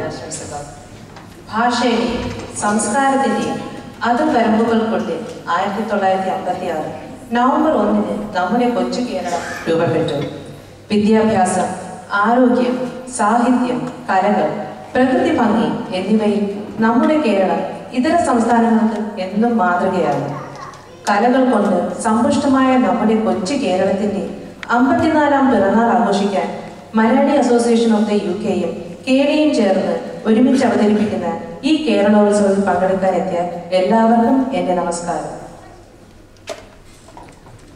ആശംസകൾ. ഭാഷയുടെയും സംസ്കാരത്തിൻ്റെയും അതിർവരമ്പുകൾക്കുള്ളിൽ 1956 നവംബർ 1 നമ്മുടെ കൊച്ചു കേരളം രൂപപ്പെട്ടു. വിദ്യാഭ്യാസം, ആരോഗ്യം, സാഹിത്യം, കലകൾ, പ്രകൃതി ഭംഗി എന്നിവയിൽ നമ്മുടെ കേരളം ഇതര സംസ്ഥാനങ്ങൾക്ക് എന്നും മാതൃകയാണ്. കലകൾ കൊണ്ട് സമ്പുഷ്ടമായ നമ്മുടെ കൊച്ചു കേരളത്തിന്റെ 54ാം പിറന്നാൾ ആഘോഷിക്കാൻ മലയാളി അസോസിയേഷൻ ഓഫ് ദ UK-യും കേരളയും ചേർന്ന് ഒരുമിച്ച് അവതരിപ്പിക്കുന്ന ഈ കേരളോത്സവത്തിൽ പങ്കെടുക്കാനെത്തിയ എല്ലാവർക്കും എൻ്റെ നമസ്കാരം.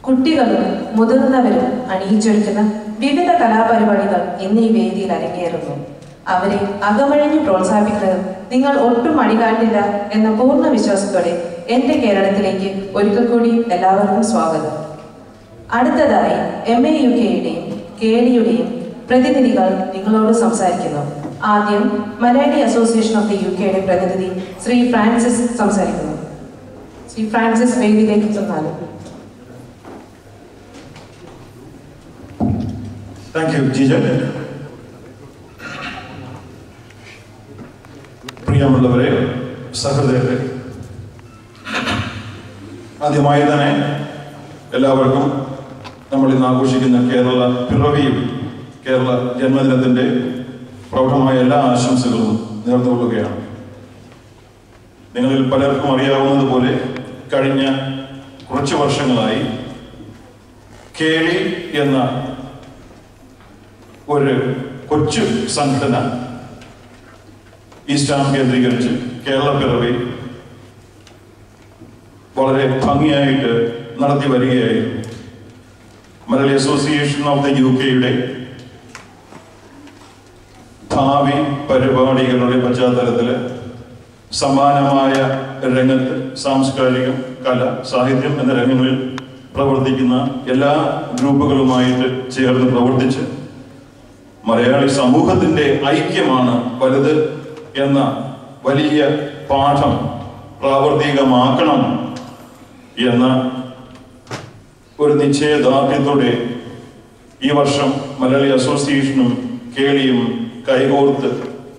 കുട്ടികളും മുതിർന്നവരും അണിയിച്ചൊരുക്കുന്ന വിവിധ കലാപരിപാടികൾ ഇന്ന് ഈ വേദിയിൽ അരങ്ങേറുന്നു. അവരെ അകമഴിഞ്ഞ് പ്രോത്സാഹിപ്പിക്കുന്നത് നിങ്ങൾ ഒട്ടും മടികാട്ടില്ല എന്ന പൂർണ്ണ വിശ്വാസത്തോടെ എൻ്റെ കേരളത്തിലേക്ക് ഒരിക്കൽ കൂടി എല്ലാവർക്കും സ്വാഗതം. അടുത്തതായി MAUK-യുടെയും KLയുടെയും പ്രതിനിധികൾ നിങ്ങളോട് സംസാരിക്കുന്നു. ആദ്യം മലയാളി അസോസിയേഷൻ ഓഫ് ദി UK-യുടെ പ്രതിനിധി ശ്രീ ഫ്രാൻസിസ് സംസാരിക്കുന്നു. ശ്രീ ഫ്രാൻസിസ് വേദിയിലേക്ക് ചെന്നാലും. Thank you, Jija. പ്രിയമുള്ളവരെ, സഹൃദയരെ, ആദ്യമായി തന്നെ എല്ലാവർക്കും നമ്മൾ ഇന്ന് ആഘോഷിക്കുന്ന കേരള പിറവിയും കേരള ജന്മദിനത്തിൻ്റെ പ്രൗഢമായ എല്ലാ ആശംസകളും നേർന്നുകൊള്ളുകയാണ്. നിങ്ങളിൽ പലർക്കും അറിയാവുന്നതുപോലെ കഴിഞ്ഞ കുറച്ച് വർഷങ്ങളായി കേളി എന്ന ഒരു കൊച്ചു സംഘടന ഈസ്റ്റാം കേന്ദ്രീകരിച്ച് കേരള പിറവി വളരെ ഭംഗിയായിട്ട് നടത്തി വരികയായിരുന്നു. മലയാളി അസോസിയേഷൻ ഓഫ് ദ UK-യുടെ ഭാവി പരിപാടികളുടെ പശ്ചാത്തലത്തിൽ സമാനമായ രംഗത്ത് സാംസ്കാരികം, കല, സാഹിത്യം എന്ന രംഗങ്ങളിൽ പ്രവർത്തിക്കുന്ന എല്ലാ ഗ്രൂപ്പുകളുമായിട്ട് ചേർന്ന് പ്രവർത്തിച്ച് മലയാളി സമൂഹത്തിൻ്റെ ഐക്യമാണ് വലുത് എന്ന വലിയ പാഠം പ്രാവർത്തികമാക്കണം എന്ന ഒരു നിശ്ചയദാർഢ്യത്തോടെ ഈ വർഷം മലയാളി അസോസിയേഷനും കേളിയും കൈകോർത്ത്